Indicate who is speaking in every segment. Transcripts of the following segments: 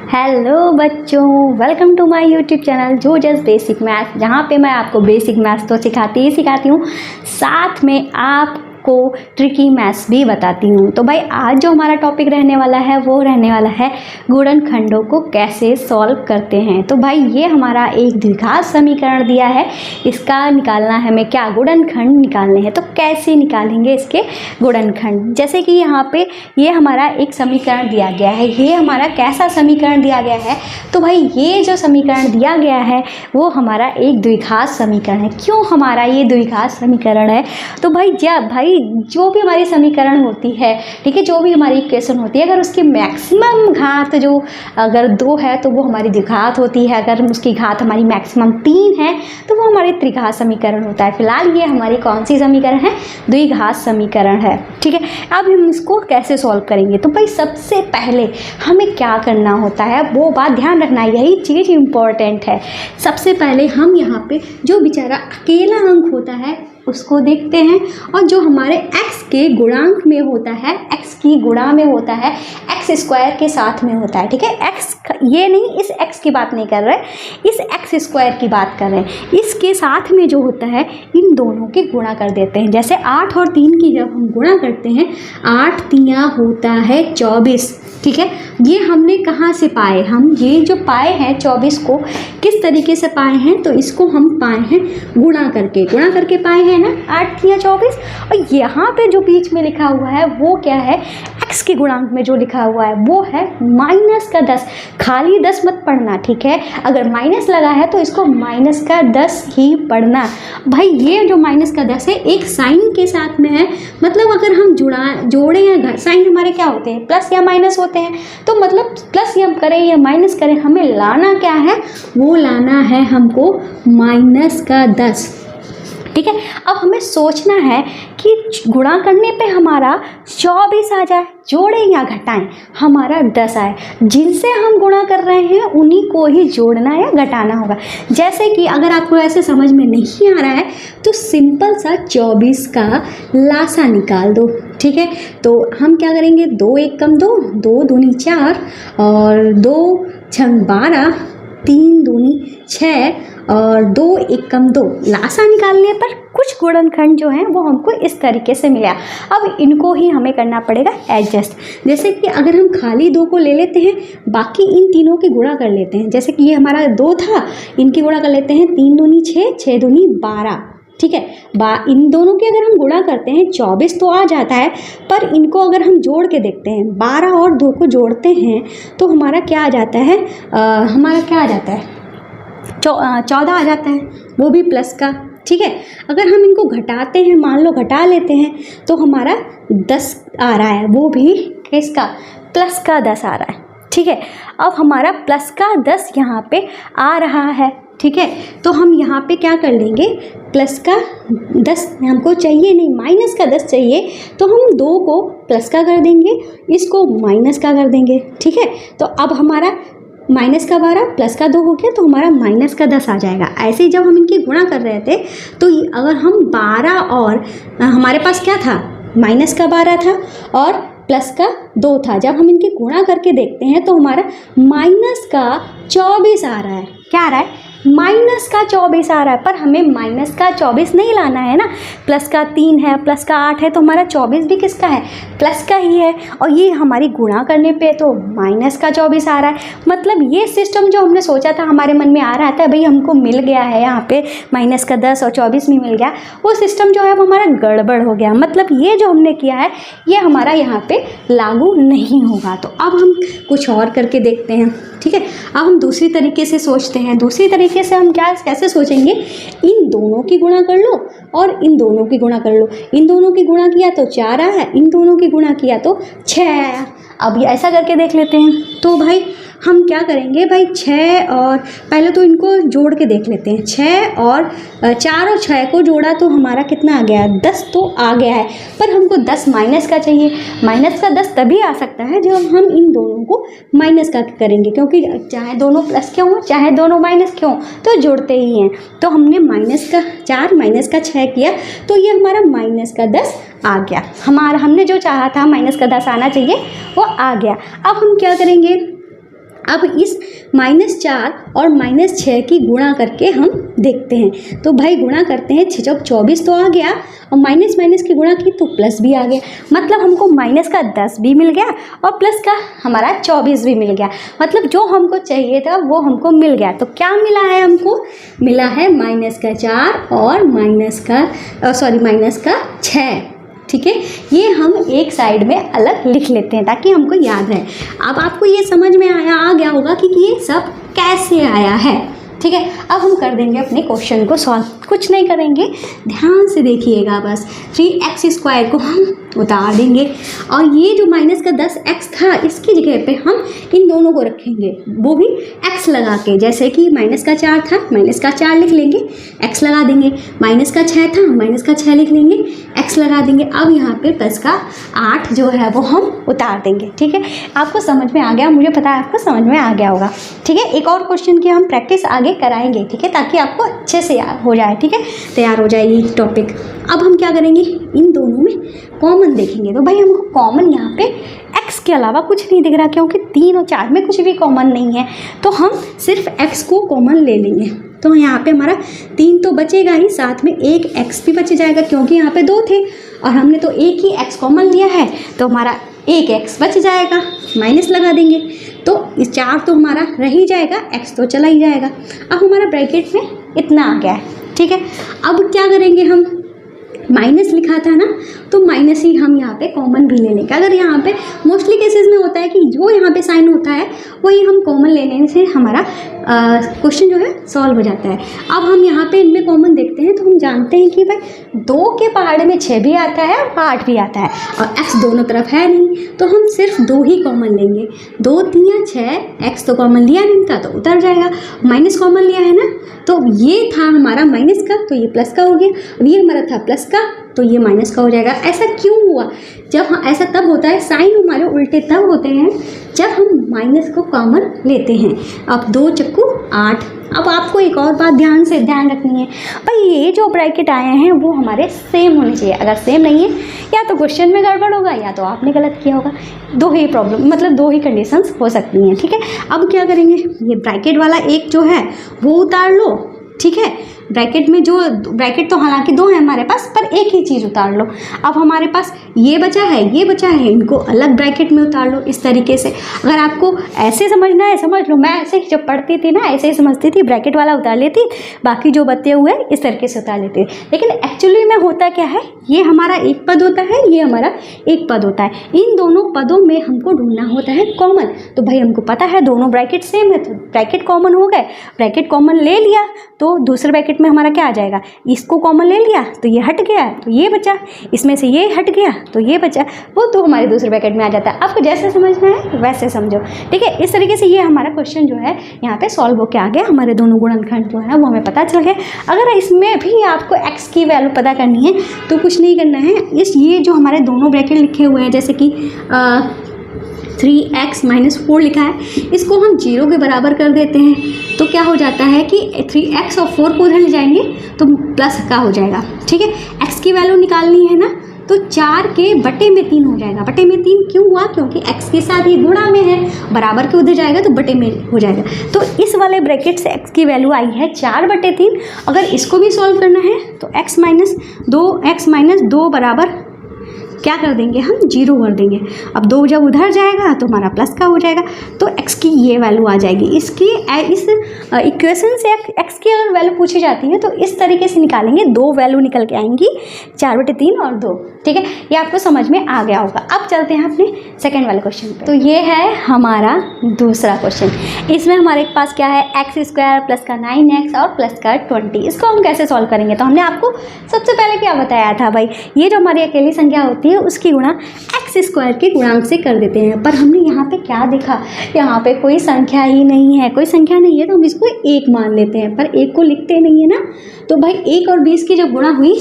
Speaker 1: Hello बच्चों, welcome to my YouTube channel जूजस basic maths, जहाँ पे मैं आपको बेसिक मैथ्स तो सिखाती हूँ, साथ में आपको ट्रिकी मैथ्स भी बताती हूँ। तो भाई आज जो हमारा टॉपिक रहने वाला है वो रहने वाला है गुणनखंडों को कैसे सॉल्व करते हैं। तो भाई ये हमारा एक द्विघात समीकरण दिया है, इसका निकालना है हमें क्या, गुणनखंड निकालने हैं। तो कैसे निकालेंगे इसके गुणनखंड, जैसे कि यहाँ पे ये हमारा एक समीकरण दिया गया है। ये हमारा कैसा समीकरण दिया गया है, तो भाई ये जो समीकरण दिया गया है वो हमारा एक द्विघात समीकरण है। क्यों हमारा ये द्विघात समीकरण है, तो भाई जो भी हमारी समीकरण होती है, ठीक है, जो भी हमारी इक्वेशन होती है, अगर उसकी मैक्सिमम घात जो अगर 2 है तो वो हमारी द्विघात होती है। अगर उसकी घात हमारी मैक्सिमम 3 है तो वो हमारी त्रिघात समीकरण होता है। फिलहाल ये हमारी कौन सी समीकरण है, द्विघात समीकरण है। ठीक है, अब हम इसको कैसे सॉल्व करेंगे, तो भाई सबसे पहले हमें क्या करना होता है वो बात ध्यान रखना, यही चीज़ इम्पॉर्टेंट है। सबसे पहले हम यहाँ पे जो बेचारा अकेला अंक होता है उसको देखते हैं, और जो हमारे x के गुणांक में होता है, x की गुणा में होता है, x स्क्वायर के साथ में होता है। ठीक है, x ये नहीं, इस x की बात नहीं कर रहे, इस x स्क्वायर की बात कर रहे हैं। इसके साथ में जो होता है इन दोनों के गुणा कर देते हैं। जैसे 8 और 3 की जब हम गुणा करते हैं, 8 तिया होता है 24। ठीक है, ये हमने कहाँ से पाए, हम ये जो पाए हैं 24 को किस तरीके से पाए हैं, तो इसको हम पाए हैं गुणा करके पाए हैं ना, 8 तिया 24। और यहाँ पे जो बीच में लिखा हुआ है वो क्या है, x के गुणांक में जो लिखा हुआ है वो है -10। खाली 10 मत पढ़ना, ठीक है, अगर माइनस लगा है तो इसको -10 ही पढ़ना। भाई ये जो -10 है एक साइन के साथ में है, मतलब अगर हम जोड़े या साइन हमारे क्या होते हैं, प्लस या माइनस होते हैं। तो मतलब प्लस या करें या माइनस करें, हमें लाना क्या है, वो लाना है हमको -10। ठीक है, अब हमें सोचना है कि गुणा करने पे हमारा 24 आ जाए, जोड़ें या घटाएं, हमारा 10 आए। जिनसे हम गुणा कर रहे हैं उन्हीं को ही जोड़ना या घटाना होगा। जैसे कि अगर आपको ऐसे समझ में नहीं आ रहा है तो सिंपल सा 24 का लासा निकाल दो। ठीक है, तो हम क्या करेंगे, 2 1 कम 2, 2 दूनी 4 और 2 छंग 12, 3 दूनी 6 और 2 1 कम 2। लासा निकालने पर कुछ गुणनखंड जो हैं वो हमको इस तरीके से मिला। अब इनको ही हमें करना पड़ेगा एडजस्ट। जैसे कि अगर हम खाली 2 को ले लेते हैं, बाकी इन तीनों की गुणा कर लेते हैं। जैसे कि ये हमारा 2 था, इनकी गुणा कर लेते हैं, 3 दूनी 6, 6 दूनी 12। ठीक है, इन दोनों की अगर हम गुणा करते हैं 24 तो आ जाता है, पर इनको अगर हम जोड़ के देखते हैं, 12 और 2 को जोड़ते हैं तो हमारा क्या आ जाता है, 14 आ जाता है, वो भी प्लस का। ठीक है, अगर हम इनको घटाते हैं, मान लो घटा लेते हैं, तो हमारा 10 आ रहा है, वो भी किसका, प्लस का 10 आ रहा है। ठीक है, अब हमारा प्लस का 10 यहाँ पे आ रहा है। ठीक है, तो हम यहाँ पे क्या कर लेंगे, प्लस का 10 हमको चाहिए नहीं, माइनस का 10 चाहिए, तो हम 2 को प्लस का कर देंगे, इसको माइनस का कर देंगे। ठीक है, तो अब हमारा -12 प्लस का 2 हो गया, तो हमारा -10 आ जाएगा। ऐसे ही जब हम इनकी गुणा कर रहे थे तो अगर हम 12 और हमारे पास क्या था, -12 था और प्लस का 2 था, जब हम इनकी गुणा करके देखते हैं तो हमारा -24 आ रहा है। क्या आ रहा है, -24 आ रहा है, पर हमें -24 नहीं लाना है ना, प्लस का 3 है, प्लस का 8 है, तो हमारा 24 भी किसका है, प्लस का ही है। और ये हमारी गुणा करने पे तो -24 आ रहा है। मतलब ये सिस्टम जो हमने सोचा था, हमारे मन में आ रहा था भाई हमको मिल गया है यहाँ पे -10 और 24 में मिल गया, वो सिस्टम जो है वो हमारा गड़बड़ हो गया। मतलब ये जो हमने किया है ये हमारा यहाँ पे लागू नहीं होगा। तो अब हम कुछ और करके देखते हैं। ठीक है, अब हम दूसरी तरीके से सोचते हैं। दूसरी तरीके से हम कैसे सोचेंगे, इन दोनों की गुणा कर लो और इन दोनों की गुणा कर लो। इन दोनों की गुणा किया तो 4 आया, इन दोनों की गुणा किया तो 6 आया। अब ये ऐसा करके देख लेते हैं। तो भाई हम क्या करेंगे, भाई 6 और पहले तो इनको जोड़ के देख लेते हैं। 4 और 6 को जोड़ा तो हमारा कितना आ गया, 10 तो आ गया है, पर हमको 10 माइनस का चाहिए। माइनस का 10 तभी आ सकता है जब हम इन दोनों को माइनस का करेंगे, क्योंकि चाहे दोनों प्लस क्यों हो चाहे दोनों माइनस क्यों, तो जोड़ते ही हैं। तो हमने -4 -6 किया तो ये हमारा -10 आ गया। हमने जो चाहा था -10 आना चाहिए वो आ गया। अब हम क्या करेंगे, अब इस -4 और -6 की गुणा करके हम देखते हैं। तो भाई गुणा करते हैं, 6 चौक 24 तो आ गया और माइनस माइनस की गुणा की तो प्लस भी आ गया। मतलब हमको माइनस का 10 भी मिल गया और प्लस का हमारा 24 भी मिल गया। मतलब जो हमको चाहिए था वो हमको मिल गया। तो क्या मिला है हमको? मिला है -4 और माइनस का 6। ठीक है, ये हम एक साइड में अलग लिख लेते हैं ताकि हमको याद रहे। अब आपको ये समझ में आ गया होगा कि ये सब कैसे आया है। ठीक है, अब हम कर देंगे अपने क्वेश्चन को सॉल्व। कुछ नहीं करेंगे, ध्यान से देखिएगा बस। 3x² को हम उतार देंगे और ये जो माइनस का 10x था इसकी जगह पे हम इन दोनों को रखेंगे, वो भी x लगा के। जैसे कि -4 था, -4 लिख लेंगे, x लगा देंगे। -6 था, -6 लिख लेंगे, x लगा देंगे। अब यहाँ पे +8 जो है वो हम उतार देंगे। ठीक है, आपको समझ में आ गया? मुझे पता है आपको समझ में आ गया होगा। ठीक है, एक और क्वेश्चन की हम प्रैक्टिस आगे कराएंगे। ठीक है, ताकि आपको अच्छे से याद हो जाए। ठीक है, तैयार हो जाएगी टॉपिक। अब हम क्या करेंगे, इन दोनों में कॉमन देखेंगे। तो भाई हमको कॉमन यहाँ पे x के अलावा कुछ नहीं दिख रहा, क्योंकि 3 और 4 में कुछ भी कॉमन नहीं है। तो हम सिर्फ x को कॉमन ले लेंगे। तो यहाँ पे हमारा 3 तो बचेगा ही, साथ में एक x भी बच जाएगा, क्योंकि यहाँ पे 2 थे और हमने तो एक ही x कॉमन लिया है। तो हमारा एक x बच जाएगा, माइनस लगा देंगे। तो इस 4 तो हमारा रह ही जाएगा, x तो चला ही जाएगा। अब हमारा ब्रैकेट में इतना आ गया है। ठीक है, अब क्या करेंगे, हम माइनस लिखा था ना, तो माइनस ही हम यहाँ पे कॉमन भी ले लेंगे। अगर यहाँ पे मोस्टली केसेस में होता है कि जो यहाँ पे साइन होता है वही हम कॉमन ले लेने से हमारा क्वेश्चन जो है सॉल्व हो जाता है। अब हम यहाँ पे इनमें कॉमन देखते हैं तो हम जानते हैं कि भाई 2 के पहाड़े में 6 भी आता है और 8 भी आता है और x दोनों तरफ है नहीं, तो हम सिर्फ 2 ही कॉमन लेंगे। 2 3 6, x तो कॉमन लिया नहीं था तो उतर जाएगा, माइनस कॉमन लिया है ना, तो ये था हमारा माइनस का, तो ये प्लस का हो गया। अब ये हमारा था प्लस का, तो ये माइनस का हो जाएगा। ऐसा क्यों हुआ? जब ऐसा तब होता है, साइन हमारे उल्टे तब होते हैं जब हम माइनस को कॉमन लेते हैं। अब 2 चक्कू 8। अब आपको एक और बात ध्यान रखनी है, भाई ये जो ब्रैकेट आए हैं वो हमारे सेम होने चाहिए। अगर सेम नहीं है, या तो क्वेश्चन में गड़बड़ होगा या तो आपने गलत किया होगा। 2 ही प्रॉब्लम, मतलब 2 ही कंडीशंस हो सकती हैं। ठीक है, अब क्या करेंगे, ये ब्रैकेट वाला एक जो है वो उतार लो। ठीक है, ब्रैकेट तो हालांकि 2 है हमारे पास, पर एक ही चीज़ उतार लो। अब हमारे पास ये बचा है, इनको अलग ब्रैकेट में उतार लो। इस तरीके से अगर आपको ऐसे समझना है समझ लो। मैं ऐसे जब पढ़ती थी ना ऐसे ही समझती थी, ब्रैकेट वाला उतार लेती, बाकी जो बचे हुए इस तरीके से उतार लेती। लेकिन एक्चुअली में होता क्या है, ये हमारा एक पद होता है, ये हमारा एक पद होता है। इन दोनों पदों में हमको ढूंढना होता है कॉमन। तो भाई हमको पता है दोनों ब्रैकेट सेम है, तो ब्रैकेट कॉमन हो गए। ब्रैकेट कॉमन ले लिया तो दूसरे ब्रैकेट में हमारा क्या आ जाएगा, इसको कॉमन ले लिया तो ये हट गया तो ये बचा, इसमें से ये हट गया तो ये बचा, वो तो हमारे दूसरे ब्रैकेट में आ जाता है। आपको जैसे समझना है वैसे समझो। ठीक है, इस तरीके से ये हमारा क्वेश्चन जो है यहाँ पे सॉल्व होकर आ गया। हमारे दोनों गुणनखंड जो है वो हमें पता चल गया। अगर इसमें भी आपको x की वैल्यू पता करनी है तो कुछ नहीं करना है, ये जो हमारे दोनों ब्रैकेट लिखे हुए हैं, जैसे कि 3x - 4 लिखा है, इसको हम 0 के बराबर कर देते हैं। तो क्या हो जाता है कि 3x और 4 को उधर ले जाएंगे तो प्लस का हो जाएगा। ठीक है, x की वैल्यू निकालनी है ना, तो 4 के बटे में 3 हो जाएगा। बटे में 3 क्यों हुआ, क्योंकि x के साथ ये गुणा में है, बराबर के उधर जाएगा तो बटे में हो जाएगा। तो इस वाले ब्रैकेट से x की वैल्यू आई है 4/3। अगर इसको भी सॉल्व करना है तो x - 2 बराबर क्या कर देंगे, हम 0 कर देंगे। अब 2 जब उधर जाएगा तो हमारा प्लस का हो जाएगा, तो x की ये वैल्यू आ जाएगी। इस इक्वेशन से x की अगर वैल्यू पूछी जाती है तो इस तरीके से निकालेंगे, 2 वैल्यू निकल के आएंगी, 4/3 और 2। ठीक है, ये आपको समझ में आ गया होगा। अब चलते हैं अपने सेकेंड वाले क्वेश्चन पे। तो ये है हमारा दूसरा क्वेश्चन। इसमें हमारे पास क्या है, x² + 9x और +20। इसको हम कैसे सॉल्व करेंगे, तो हमने आपको सबसे पहले क्या बताया था, भाई ये जो हमारी अकेली संख्या होती है उसकी गुणा x² के गुणांक से कर देते हैं। पर हमने यहाँ पे क्या देखा, यहाँ पे कोई संख्या ही नहीं है, कोई संख्या नहीं है तो हम इसको 1 मान लेते हैं, पर 1 को लिखते नहीं है ना। तो भाई 1 और 20 की जब गुणा हुई,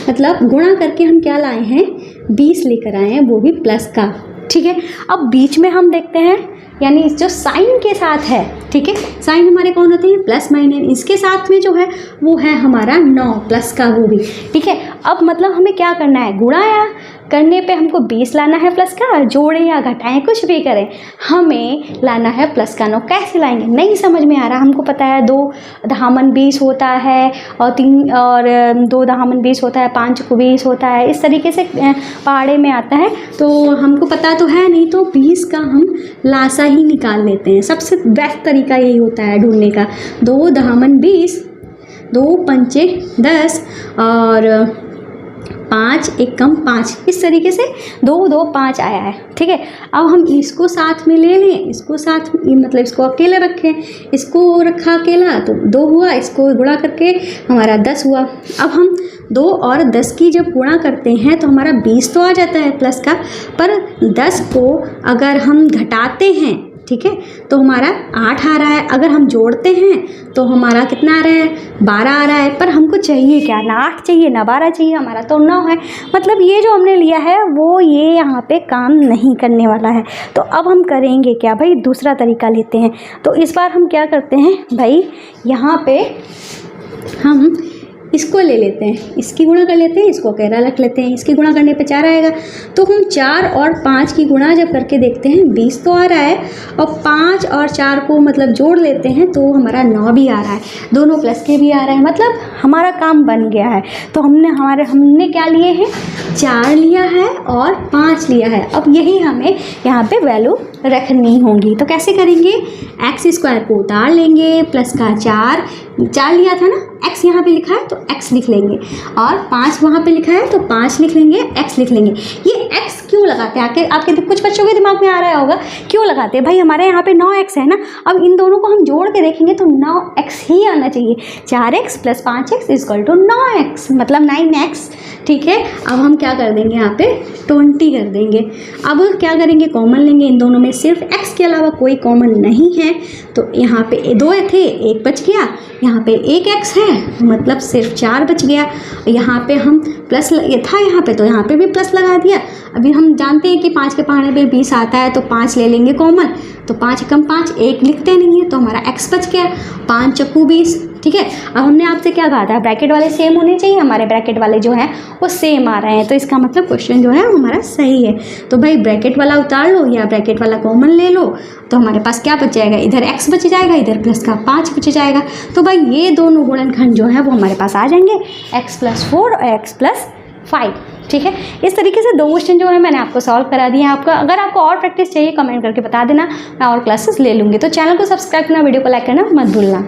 Speaker 1: मतलब गुणा करके हम क्या लाए हैं, 20 लेकर आए हैं, वो भी प्लस का। ठीक है, अब बीच में हम देखते हैं, यानी जो साइन के साथ है, ठीक है, साइन हमारे कौन होते हैं, प्लस माइनस, इसके साथ में जो है वो है हमारा 9 प्लस का, वो भी। ठीक है, अब मतलब हमें क्या करना है, गुणा या करने पे हमको 20 लाना है प्लस का, जोड़ें या घटाएं कुछ भी करें, हमें लाना है प्लस का 9। कैसे लाएंगे नहीं समझ में आ रहा। हमको पता है 2 दहामन 20 होता है और 2 दहामन 20 होता है, 5 को 20 होता है, इस तरीके से पहाड़े में आता है। तो हमको पता तो है नहीं, तो 20 का हम लासा ही निकाल लेते हैं। सबसे बेस्ट तरीका यही होता है ढूंढने का। 2 दहामन 20, 2 पंचे 10 और 5 एक कम 5, इस तरीके से 2 2 5 आया है। ठीक है, अब हम इसको साथ में ले लें, इसको साथ मतलब इसको अकेले रखें, इसको रखा अकेला तो 2 हुआ, इसको गुणा करके हमारा 10 हुआ। अब हम 2 और 10 की जब गुणा करते हैं तो हमारा 20 तो आ जाता है प्लस का, पर 10 को अगर हम घटाते हैं, ठीक है, तो हमारा 8 आ रहा है। अगर हम जोड़ते हैं तो हमारा कितना आ रहा है, 12 आ रहा है। पर हमको चाहिए क्या, ना 8 चाहिए ना 12 चाहिए, हमारा तो 9 है। मतलब ये जो हमने लिया है वो ये यहाँ पे काम नहीं करने वाला है। तो अब हम करेंगे क्या भाई, दूसरा तरीका लेते हैं। तो इस बार हम क्या करते हैं भाई, यहाँ पे हम इसको ले लेते हैं, इसकी गुणा कर लेते हैं, इसको अकेला रख लेते हैं। इसकी गुणा करने पे 4 आएगा। तो हम 4 और 5 की गुणा जब करके देखते हैं 20 तो आ रहा है, और 5 और 4 को मतलब जोड़ लेते हैं तो हमारा 9 भी आ रहा है, दोनों प्लस के भी आ रहा है। मतलब हमारा काम बन गया है। तो हमने क्या लिए हैं, 4 लिया है और 5 लिया है। अब यही हमें यहाँ पे वैल्यू रखनी होगी। तो कैसे करेंगे, एक्स स्क्वायर को उतार लेंगे, प्लस का 4 लिया था ना, x यहाँ पे लिखा है तो x लिख लेंगे, और 5 वहाँ पे लिखा है तो 5 लिख लेंगे, x लिख लेंगे। ये x क्यों लगाते हैं, आपके कुछ बच्चों के दिमाग में आ रहा होगा क्यों लगाते हैं भाई, हमारे यहाँ पे 9x है ना। अब इन दोनों को हम जोड़ के देखेंगे तो 9x ही आना चाहिए। 4x + 5x = 9x, मतलब 9x। ठीक है, अब हम क्या कर देंगे, यहाँ पे 20 कर देंगे। अब क्या करेंगे, कॉमन लेंगे, इन दोनों में सिर्फ x के अलावा कोई कॉमन नहीं है। तो यहाँ पे 2 थे, 1 बच गया, यहाँ पे 1x है, मतलब सिर्फ 4 बच गया। यहाँ पे हम प्लस ये था यहाँ पे, तो यहाँ पे भी प्लस लगा दिया। अभी हम जानते हैं कि 5 के पहाड़े पे 20 आता है, तो 5 ले लेंगे कॉमन, तो 5 कम 5, 1 लिखते नहीं है, तो हमारा x बच गया, 5 चक्कू 20। ठीक है, अब हमने आपसे क्या कहा था, ब्रैकेट वाले सेम होने चाहिए, हमारे ब्रैकेट वाले जो हैं वो सेम आ रहे हैं, तो इसका मतलब क्वेश्चन जो है वो हमारा सही है। तो भाई ब्रैकेट वाला उतार लो या ब्रैकेट वाला कॉमन ले लो, तो हमारे पास क्या बच जाएगा, इधर x बच जाएगा, इधर प्लस का 5 बच जाएगा। तो भाई ये दोनों गुणनखंड जो है वो हमारे पास आ जाएंगे, x + 4 और x + 5। ठीक है, इस तरीके से 2 क्वेश्चन जो है मैंने आपको सॉल्व करा दिए हैं। आपका अगर आपको और प्रैक्टिस चाहिए कमेंट करके बता देना, मैं और क्लासेस ले लूँगी। तो चैनल को सब्सक्राइब करना, वीडियो को लाइक करना मत भूलना।